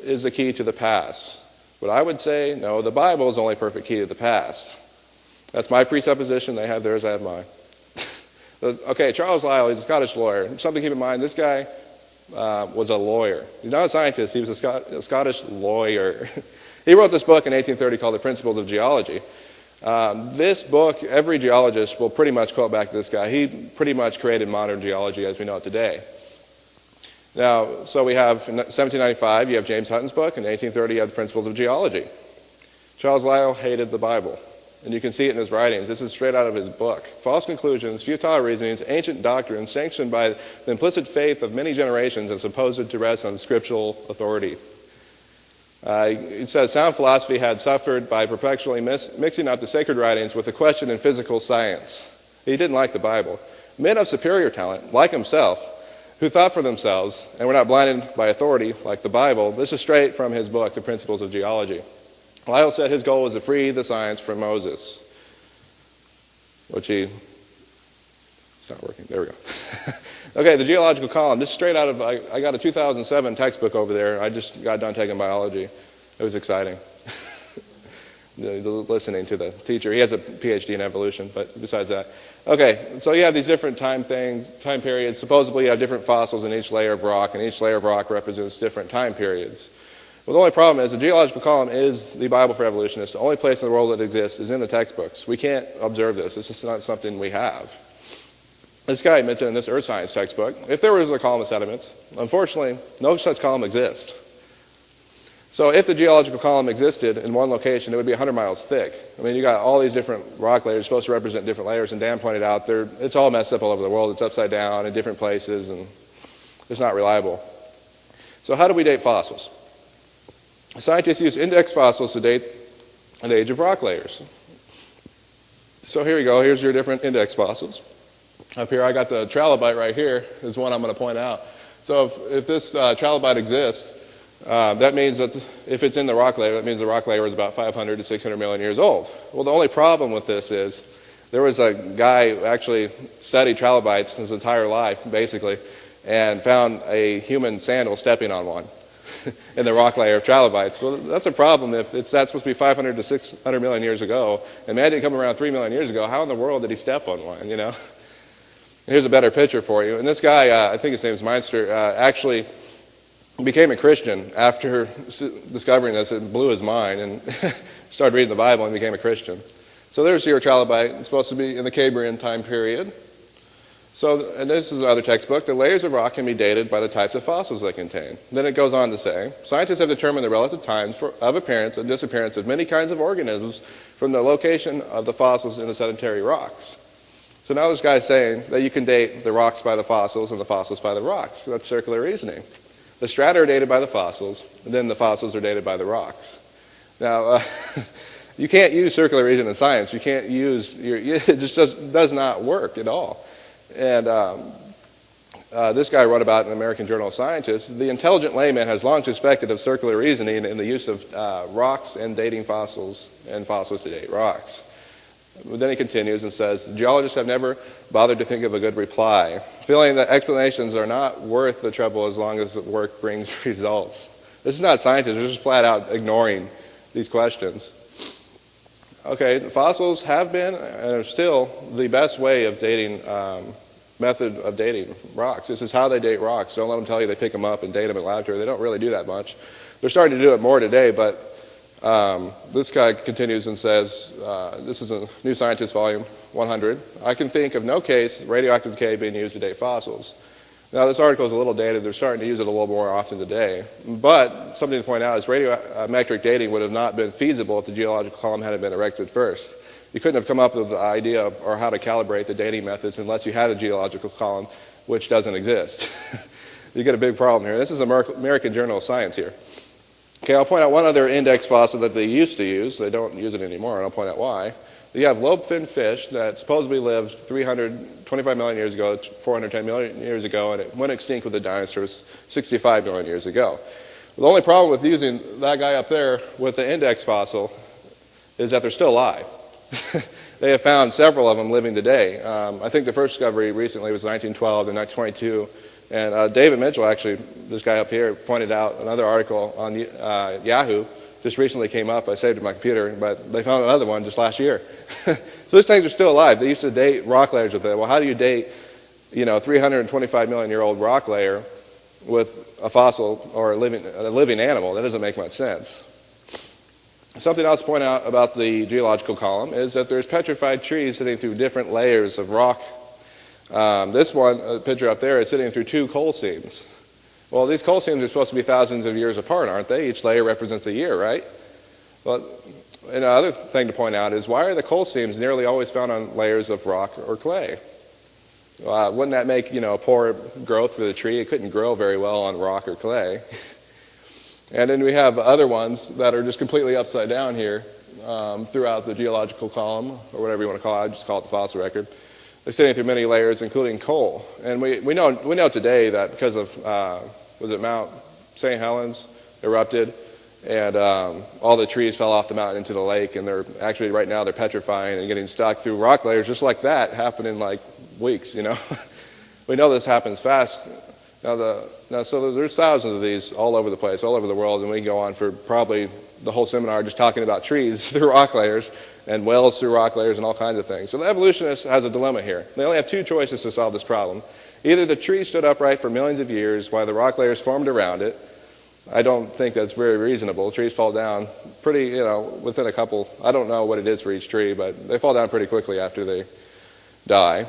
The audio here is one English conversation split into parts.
is the key to the past? But I would say, no, the Bible is the only perfect key to the past. That's my presupposition. They have theirs, I have mine. Okay, Charles Lyell, he's a Scottish lawyer. Something to keep in mind, this guy was a lawyer. He's not a scientist, he was a Scottish lawyer. He wrote this book in 1830 called The Principles of Geology. This book, every geologist will pretty much quote back to this guy. He pretty much created modern geology as we know it today. Now, so we have, in 1795, you have James Hutton's book. In 1830, you have The Principles of Geology. Charles Lyell hated the Bible, and you can see it in his writings. This is straight out of his book. False conclusions, futile reasonings, ancient doctrines sanctioned by the implicit faith of many generations and supposed to rest on scriptural authority. It says, sound philosophy had suffered by perpetually mixing up the sacred writings with the question in physical science. He didn't like the Bible. Men of superior talent, like himself, who thought for themselves and were not blinded by authority, like the Bible. This is straight from his book, The Principles of Geology. Lyell said his goal was to free the science from Moses, which he, it's not working, there we go. Okay, the geological column. This is straight out of, I got a 2007 textbook over there. I just got done taking biology. It was exciting. Listening to the teacher. He has a PhD in evolution, but besides that. Okay, so you have these different time periods. Supposedly you have different fossils in each layer of rock, and each layer of rock represents different time periods. Well, the only problem is the geological column is the Bible for evolutionists. The only place in the world that exists is in the textbooks. We can't observe this. This is not something we have. This guy admits it in this earth science textbook. If there was a column of sediments, unfortunately, no such column exists. So if the geological column existed in one location, it would be 100 miles thick. I mean, you got all these different rock layers supposed to represent different layers, and Dan pointed out it's all messed up all over the world. It's upside down in different places, and it's not reliable. So how do we date fossils? Scientists use index fossils to date the age of rock layers. So here you go. Here's your different index fossils. Up here, I got the trilobite right here is one I'm going to point out. So if this trilobite exists, that means that if it's in the rock layer, that means the rock layer is about 500 to 600 million years old. Well, the only problem with this is there was a guy who actually studied trilobites his entire life, basically, and found a human sandal stepping on one in the rock layer of trilobites. Well, that's a problem if that's supposed to be 500 to 600 million years ago, and man didn't come around 3 million years ago. How in the world did he step on one, you know? Here's a better picture for you. And this guy, I think his name is Meinster, actually became a Christian after discovering this. It blew his mind and started reading the Bible and became a Christian. So there's your trilobite. It's supposed to be in the Cambrian time period. So, and this is another textbook. The layers of rock can be dated by the types of fossils they contain. Then it goes on to say, scientists have determined the relative times of appearance and disappearance of many kinds of organisms from the location of the fossils in the sedentary rocks. So now this guy's saying that you can date the rocks by the fossils and the fossils by the rocks. That's circular reasoning. The strata are dated by the fossils, and then the fossils are dated by the rocks. Now, you can't use circular reasoning in science. You can't use, it just does not work at all. And this guy wrote about in the American Journal of Scientists, the intelligent layman has long suspected of circular reasoning in the use of rocks and dating fossils and fossils to date rocks. Then he continues and says, geologists have never bothered to think of a good reply, feeling that explanations are not worth the trouble as long as the work brings results. This is not scientists, they're just flat out ignoring these questions. Okay, fossils have been and are still the best way of dating, method of dating rocks. This is how they date rocks. Don't let them tell you they pick them up and date them in laboratory. They don't really do that much. They're starting to do it more today, but this guy continues and says, this is a New Scientist volume 100. I can think of no case radioactive decay being used to date fossils. Now this article is a little dated. They're starting to use it a little more often today. But something to point out is radiometric dating would have not been feasible if the geological column hadn't been erected first. You couldn't have come up with the idea of or how to calibrate the dating methods unless you had a geological column, which doesn't exist. You get a big problem here. This is American Journal of Science here. Okay, I'll point out one other index fossil that they used to use. They don't use it anymore, and I'll point out why. You have lobe-finned fish that supposedly lived 325 million years ago, 410 million years ago, and it went extinct with the dinosaurs 65 million years ago. The only problem with using that guy up there with the index fossil is that they're still alive. They have found several of them living today. I think the first discovery recently was 1912 and 1922. And David Mitchell, actually, this guy up here, pointed out another article on Yahoo, just recently came up. I saved it in my computer, but they found another one just last year. So these things are still alive. They used to date rock layers with it. Well, how do you date, 325 million year old rock layer with a fossil or a living animal? That doesn't make much sense. Something else to point out about the geological column is that there's petrified trees sitting through different layers of rock. This one, a picture up there, is sitting through 2 coal seams. Well, these coal seams are supposed to be thousands of years apart, aren't they? Each layer represents a year, right? Well, another thing to point out is, why are the coal seams nearly always found on layers of rock or clay? Wouldn't that make, poor growth for the tree? It couldn't grow very well on rock or clay. And then we have other ones that are just completely upside down here throughout the geological column, or whatever you want to call it. I just call it the fossil record. They're sitting through many layers, including coal. And we know today that because of, was it Mount St. Helens erupted, and all the trees fell off the mountain into the lake, and they're actually, right now, they're petrifying and getting stuck through rock layers just like that, happen in like weeks, We know this happens fast. So there's thousands of these all over the place, all over the world, and we can go on for probably the whole seminar just talking about trees through rock layers and wells through rock layers and all kinds of things. So the evolutionist has a dilemma here. They only have 2 choices to solve this problem. Either the tree stood upright for millions of years while the rock layers formed around it. I don't think that's very reasonable. Trees fall down pretty, within a couple, I don't know what it is for each tree, but they fall down pretty quickly after they die.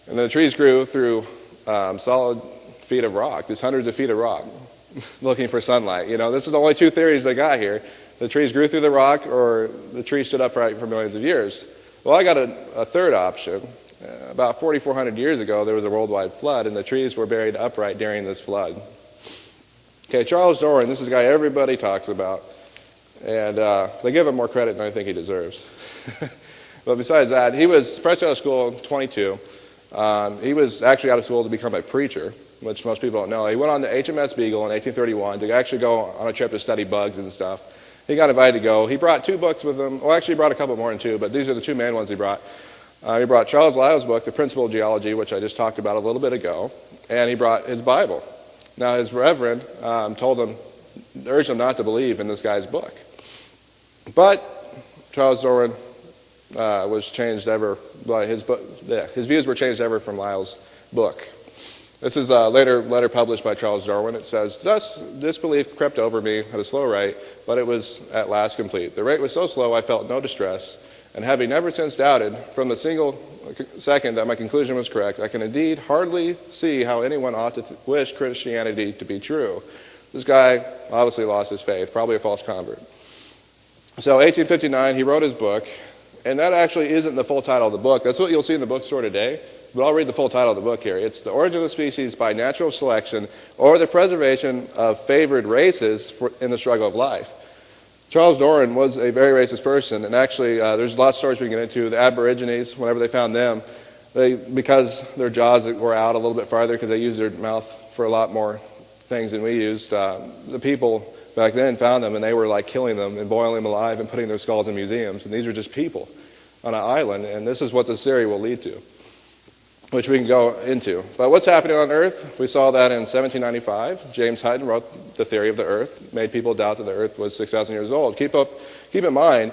And then the trees grew through solid feet of rock, just hundreds of feet of rock, looking for sunlight. This is the only 2 theories they got here. The trees grew through the rock, or the tree stood upright for millions of years. Well, I got a third option. About 4,400 years ago, there was a worldwide flood, and the trees were buried upright during this flood. Okay, Charles Darwin, this is a guy everybody talks about, and they give him more credit than I think he deserves. But besides that, he was fresh out of school, 22. He was actually out of school to become a preacher, which most people don't know. He went on the HMS Beagle in 1831 to actually go on a trip to study bugs and stuff. He got invited to go. He brought 2 books with him. Well, actually, he brought a couple more than 2, but these are the 2 main ones he brought. He brought Charles Lyell's book, The Principle of Geology, which I just talked about a little bit ago, and he brought his Bible. Now, his reverend urged him not to believe in this guy's book. But Charles Darwin was changed ever by his book. Yeah, his views were changed ever from Lyell's book. This is a later letter published by Charles Darwin. It says, "Thus disbelief crept over me at a slow rate, but it was at last complete. The rate was so slow I felt no distress, and having never since doubted from the single second that my conclusion was correct, I can indeed hardly see how anyone ought to wish Christianity to be true." This guy obviously lost his faith, probably a false convert. So 1859, he wrote his book, and that actually isn't the full title of the book. That's what you'll see in the bookstore today. But I'll read the full title of the book here. It's The Origin of Species by Natural Selection, or the Preservation of Favored Races in the Struggle of Life. Charles Darwin was a very racist person, and actually there's lots of stories we can get into. The Aborigines, whenever they found them, because their jaws were out a little bit farther because they used their mouth for a lot more things than we used, the people back then found them, and they were like killing them and boiling them alive and putting their skulls in museums. And these are just people on an island, and this is what this theory will lead to, which we can go into. But what's happening on Earth? We saw that in 1795. James Hutton wrote The Theory of the Earth, made people doubt that the Earth was 6,000 years old. Keep in mind,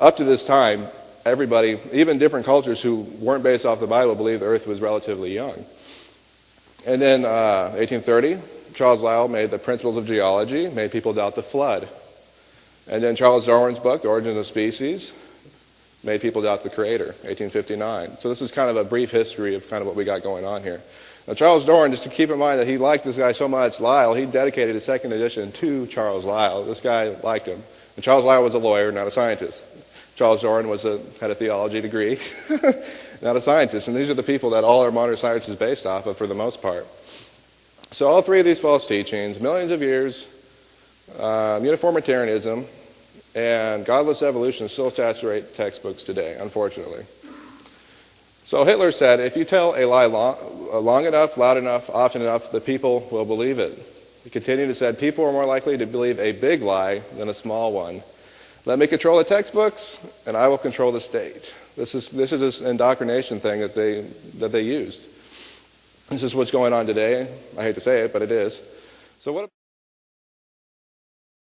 up to this time, everybody, even different cultures who weren't based off the Bible, believed the Earth was relatively young. And then 1830, Charles Lyell made The Principles of Geology, made people doubt the flood. And then Charles Darwin's book, The Origin of Species, made people doubt the Creator, 1859. So this is kind of a brief history of kind of what we got going on here. Now, Charles Darwin, just to keep in mind that he liked this guy so much, Lyell, he dedicated his second edition to Charles Lyell. This guy liked him. And Charles Lyell was a lawyer, not a scientist. Charles Darwin had a theology degree, not a scientist. And these are the people that all our modern science is based off of for the most part. So all 3 of these false teachings, millions of years, uniformitarianism, and godless evolution still saturate textbooks today, unfortunately. So Hitler said, if you tell a lie long enough, loud enough, often enough, the people will believe it. He continued to say, people are more likely to believe a big lie than a small one. Let me control the textbooks, and I will control the state. This is this indoctrination thing that they used. This is what's going on today. I hate to say it, but it is. So what